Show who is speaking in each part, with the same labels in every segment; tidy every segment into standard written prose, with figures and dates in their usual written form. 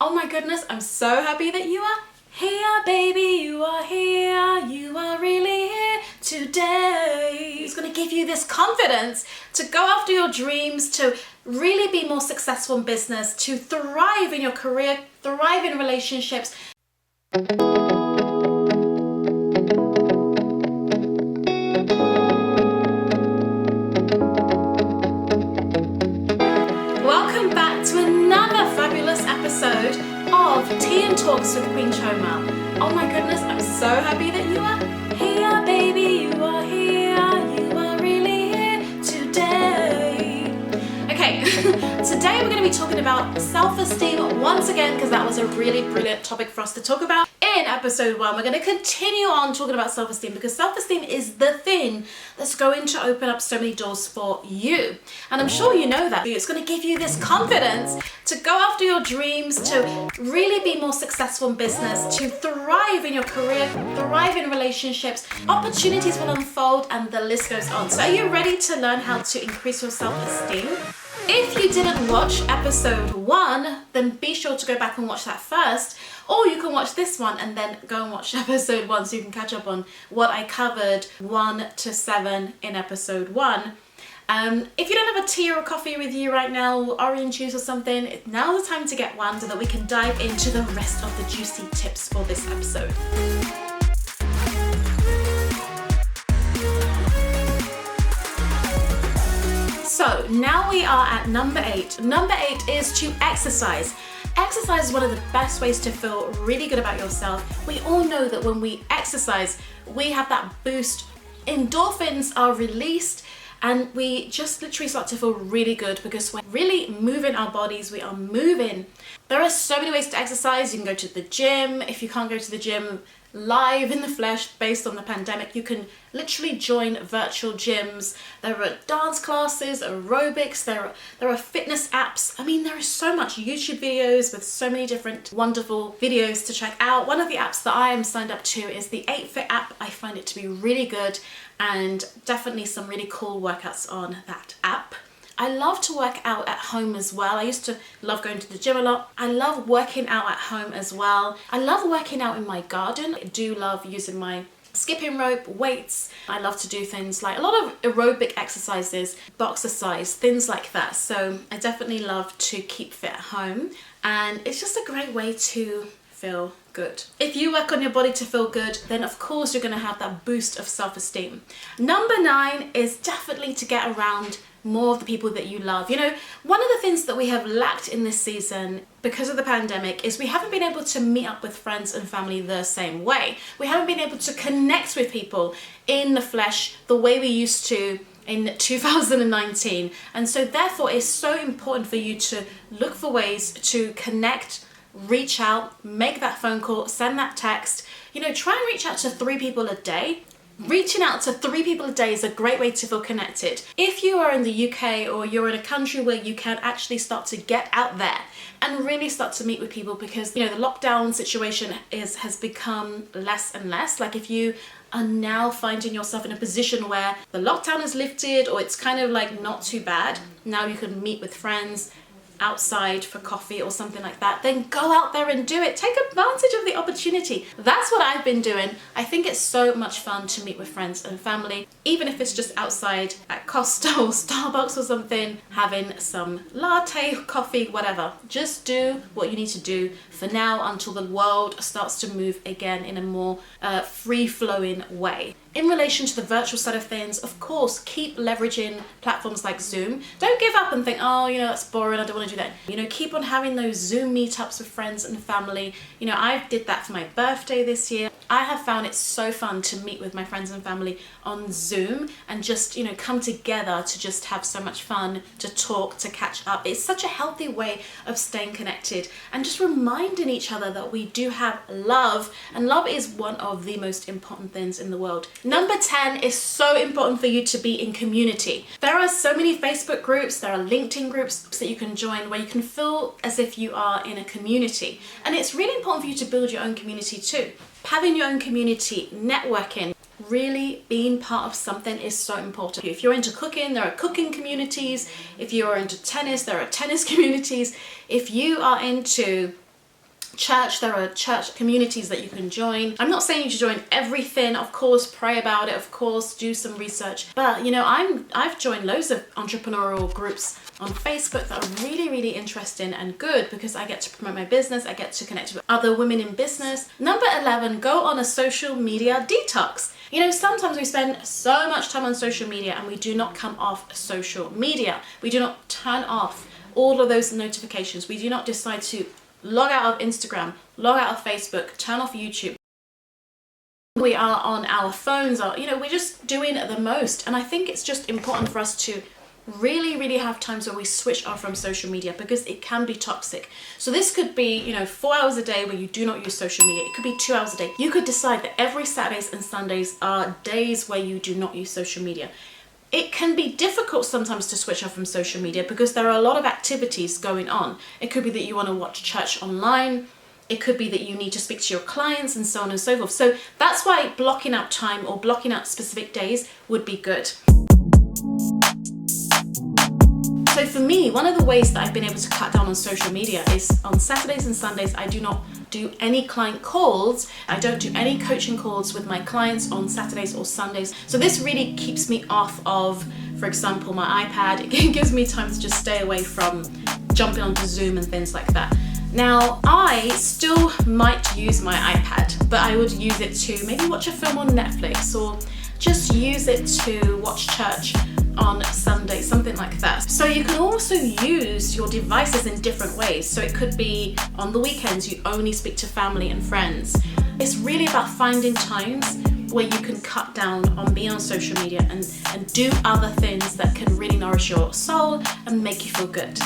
Speaker 1: Oh my goodness, I'm so happy that you are here, baby. You are here. You are really here today. It's going to give you this confidence to go after your dreams, to really be more successful in business, to thrive in your career, thrive in relationships. Welcome back to another fabulous episode of Tea and Talks with Queen Chioma. Oh my goodness, I'm so happy that you are here, baby. You are here. You are really here today. Okay, today we're going to be talking about self-esteem once again, because that was a really brilliant topic for us to talk about. In episode 1, we're going to continue on talking about self-esteem, because self-esteem is the thing that's going to open up so many doors for you. And I'm sure you know that. It's going to give you this confidence to go after your dreams, to really be more successful in business, to thrive in your career, thrive in relationships. Opportunities will unfold and the list goes on. So are you ready to learn how to increase your self-esteem? If you didn't watch episode 1, then be sure to go back and watch that first. Or you can watch this one and then go and watch episode 1 so you can catch up on what I covered 1 to 7 in episode 1. If you don't have a tea or a coffee with you right now, or orange juice or something, now's the time to get one so that we can dive into the rest of the juicy tips for this episode. So now we are at number 8. Number 8 is to exercise. Exercise is one of the best ways to feel really good about yourself. We all know that when we exercise, we have that boost. Endorphins are released and we just literally start to feel really good because we're really moving our bodies. We are moving. There are so many ways to exercise. You can go to the gym. If you can't go to the gym live in the flesh based on the pandemic, you can literally join virtual gyms. There are dance classes, aerobics, there are fitness apps. I mean, there is so much. YouTube videos with so many different wonderful videos to check out. One of the apps that I am signed up to is the 8Fit app. I find it to be really good and definitely some really cool workouts on that app. I love to work out at home as well. I used to love going to the gym a lot. I love working out at home as well. I love working out in my garden. I do love using my skipping rope, weights. I love to do things like a lot of aerobic exercises, boxercise, things like that. So I definitely love to keep fit at home. And it's just a great way to feel good. If you work on your body to feel good, then of course you're going to have that boost of self-esteem. Number 9 is definitely to get around more of the people that you love. You know, one of the things that we have lacked in this season because of the pandemic is we haven't been able to meet up with friends and family the same way. We haven't been able to connect with people in the flesh the way we used to in 2019. And so therefore it's so important for you to look for ways to connect, reach out, make that phone call, send that text. You know, try and reach out to 3 people a day. Reaching out to 3 people a day is a great way to feel connected. If you are in the UK or you're in a country where you can actually start to get out there and really start to meet with people, because you know the lockdown situation has become less and less. Like if you are now finding yourself in a position where the lockdown is lifted or it's kind of like not too bad, now you can meet with friends outside for coffee or something like that, then go out there and do it. Take advantage of the opportunity. That's what I've been doing. I think it's so much fun to meet with friends and family, even if it's just outside at Costa or Starbucks or something, having some latte, coffee, whatever. Just do what you need to do for now until the world starts to move again in a more free-flowing way. In relation to the virtual side of things, of course, keep leveraging platforms like Zoom. Don't give up and think, oh, you know, that's boring, I don't want to do that. You know, keep on having those Zoom meetups with friends and family. You know, I did that for my birthday this year. I have found it so fun to meet with my friends and family on Zoom and just, you know, come together to just have so much fun, to talk, to catch up. It's such a healthy way of staying connected and just reminding each other that we do have love, and love is one of the most important things in the world. Number 10 is so important for you to be in community. There are so many Facebook groups, there are LinkedIn groups that you can join where you can feel as if you are in a community. And it's really important for you to build your own community too. Having your own community, networking, really being part of something is so important. If you're into cooking, there are cooking communities. If you're into tennis, there are tennis communities. If you are into church. There are church communities that you can join. I'm not saying you should join everything. Of course, pray about it. Of course, do some research. But you know, I've joined loads of entrepreneurial groups on Facebook that are really, really interesting and good because I get to promote my business. I get to connect with other women in business. Number 11, go on a social media detox. You know, sometimes we spend so much time on social media and we do not come off social media. We do not turn off all of those notifications. We do not decide to log out of Instagram, log out of Facebook, turn off YouTube. We are on our phones, or, you know, we're just doing the most. And I think it's just important for us to really, really have times where we switch off from social media because it can be toxic. So this could be, you know, 4 hours a day where you do not use social media. It could be 2 hours a day. You could decide that every Saturdays and Sundays are days where you do not use social media. It can be difficult sometimes to switch off from social media because there are a lot of activities going on. It could be that you want to watch church online. It could be that you need to speak to your clients and so on and so forth. So that's why blocking out time or blocking out specific days would be good. So for me, one of the ways that I've been able to cut down on social media is on Saturdays and Sundays, I do not do any client calls. I don't do any coaching calls with my clients on Saturdays or Sundays. So this really keeps me off of, for example, my iPad. It gives me time to just stay away from jumping onto Zoom and things like that. Now, I still might use my iPad, but I would use it to maybe watch a film on Netflix or just use it to watch church on Sunday, something like that. So you can also use your devices in different ways. So it could be on the weekends, you only speak to family and friends. It's really about finding times where you can cut down on being on social media and do other things that can really nourish your soul and make you feel good.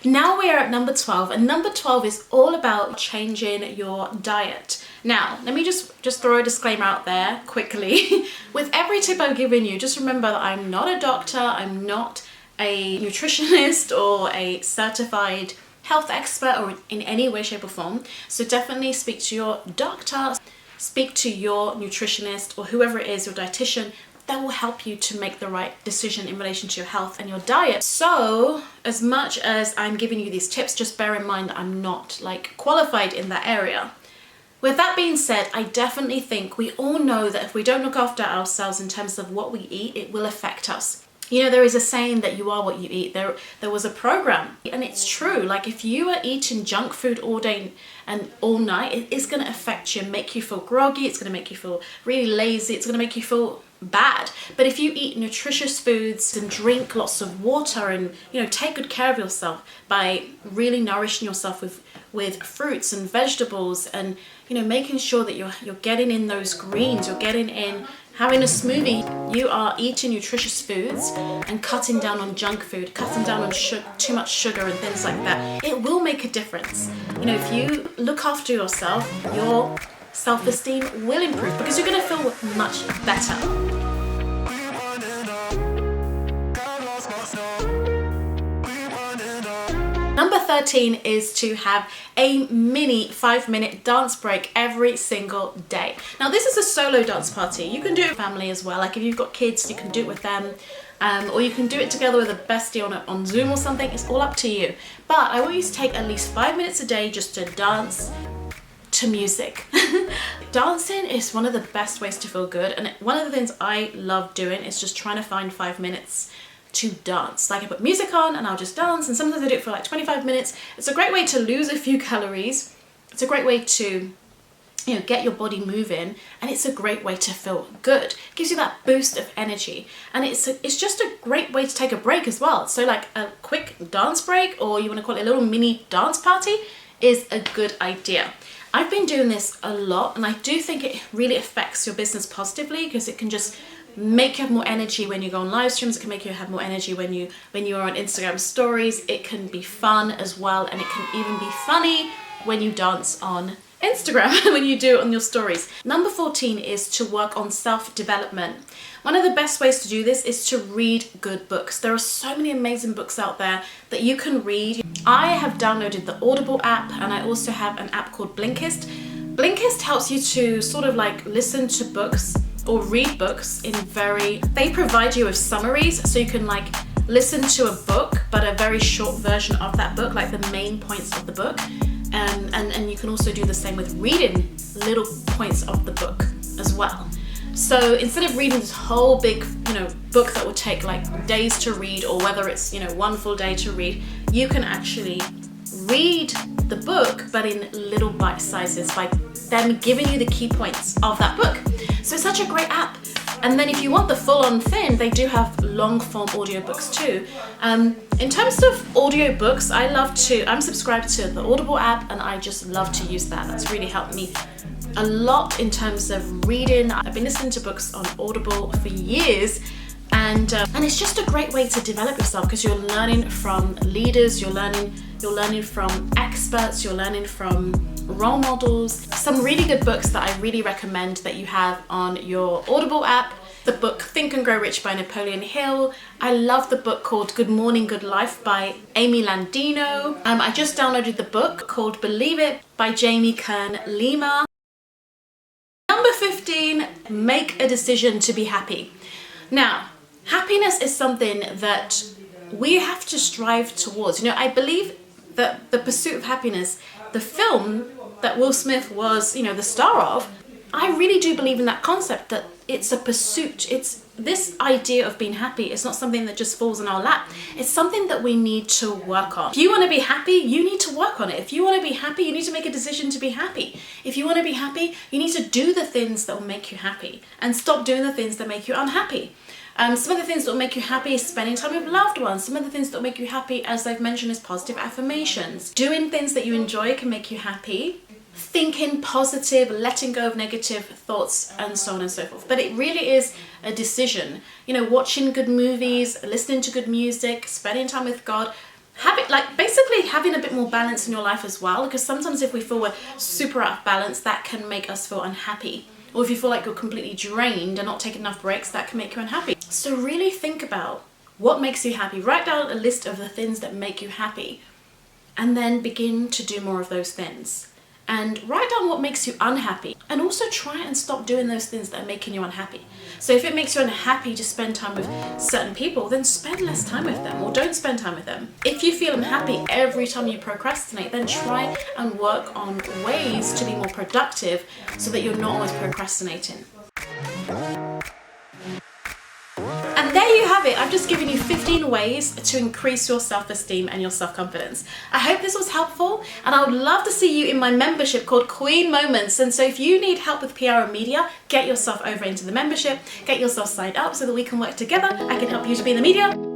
Speaker 1: Now we are at number 12, and number 12 is all about changing your diet. Now, let me just throw a disclaimer out there quickly. With every tip I've given you, just remember that I'm not a doctor, I'm not a nutritionist or a certified health expert or in any way, shape or form. So definitely speak to your doctor, speak to your nutritionist or whoever it is, your dietitian. That will help you to make the right decision in relation to your health and your diet. So as much as I'm giving you these tips, just bear in mind that I'm not like qualified in that area. With that being said, I definitely think we all know that if we don't look after ourselves in terms of what we eat, it will affect us. You know, there is a saying that you are what you eat. There was a program, and it's true. Like if you are eating junk food all day and all night, it is going to affect you and make you feel groggy. It's going to make you feel really lazy. It's going to make you feel bad. But if you eat nutritious foods and drink lots of water and, you know, take good care of yourself by really nourishing yourself with fruits and vegetables and, you know, making sure that you're getting in those greens, you're getting in having a smoothie, you are eating nutritious foods and cutting down on junk food, cutting down on too much sugar and things like that. It will make a difference. You know, if you look after yourself, your self-esteem will improve because you're going to feel much better. Number 13 is to have a mini 5-minute dance break every single day. Now this is a solo dance party. You can do it with family as well. Like if you've got kids, you can do it with them. Or you can do it together with a bestie on Zoom or something. It's all up to you. But I want you to take at least 5 minutes a day just to dance to music. Dancing is one of the best ways to feel good. And one of the things I love doing is just trying to find 5 minutes to dance. Like I put music on and I'll just dance, and sometimes I do it for like 25 minutes. It's a great way to lose a few calories. It's a great way to, you know, get your body moving, and it's a great way to feel good. It gives you that boost of energy, and it's just a great way to take a break as well. So like a quick dance break, or you want to call it a little mini dance party, is a good idea. I've been doing this a lot, and I do think it really affects your business positively because it can just make you have more energy when you go on live streams. It can make you have more energy when you are on Instagram stories. It can be fun as well, and it can even be funny when you dance on Instagram when you do it on your stories. Number 14 is to work on self-development. One of the best ways to do this is to read good books. There are so many amazing books out there that you can read. I have downloaded the Audible app, and I also have an app called Blinkist. Blinkist helps you to sort of like listen to books or read books they provide you with summaries, so you can like listen to a book, but a very short version of that book, like the main points of the book. And you can also do the same with reading little points of the book as well. So instead of reading this whole big, book that will take like days to read, or whether it's, one full day to read, you can actually read the book, but in little bite sizes by them giving you the key points of that book. So it's such a great app. And then if you want the full-on thing, they do have long-form audiobooks too. In terms of audiobooks, I'm subscribed to the Audible app, and I just love to use that. That's really helped me a lot in terms of reading. I've been listening to books on Audible for years, and it's just a great way to develop yourself, because you're learning from leaders, you're learning from experts, you're learning from role models. Some really good books that I really recommend that you have on your Audible app: the book Think and Grow Rich by Napoleon Hill. I love the book called Good Morning, Good Life by Amy Landino. I just downloaded the book called Believe It by Jamie Kern Lima. Number 15, make a decision to be happy. Now, happiness is something that we have to strive towards. I believe that the pursuit of happiness, the film that Will Smith was, the star of, I really do believe in that concept, that it's a pursuit. It's this idea of being happy. It's not something that just falls in our lap. It's something that we need to work on. If you want to be happy, you need to work on it. If you want to be happy, you need to make a decision to be happy. If you want to be happy, you need to do the things that will make you happy and stop doing the things that make you unhappy. Some of the things that will make you happy is spending time with loved ones. Some of the things that will make you happy, as I've mentioned, is positive affirmations. Doing things that you enjoy can make you happy. Thinking positive, letting go of negative thoughts, and so on and so forth. But it really is a decision. Watching good movies, listening to good music, spending time with God, basically having a bit more balance in your life as well. Because sometimes if we feel we're super out of balance, that can make us feel unhappy. Or if you feel like you're completely drained and not taking enough breaks, that can make you unhappy. So really think about what makes you happy. Write down a list of the things that make you happy, and then begin to do more of those things. And write down what makes you unhappy, and also try and stop doing those things that are making you unhappy. So if it makes you unhappy to spend time with certain people, then spend less time with them, or don't spend time with them. If you feel unhappy every time you procrastinate, then try and work on ways to be more productive so that you're not always procrastinating. And there you have it. I've just given you 15 ways to increase your self-esteem and your self-confidence. I hope this was helpful, and I would love to see you in my membership called Queen Moments. And so if you need help with PR and media, get yourself over into the membership, get yourself signed up so that we can work together. I can help you to be in the media.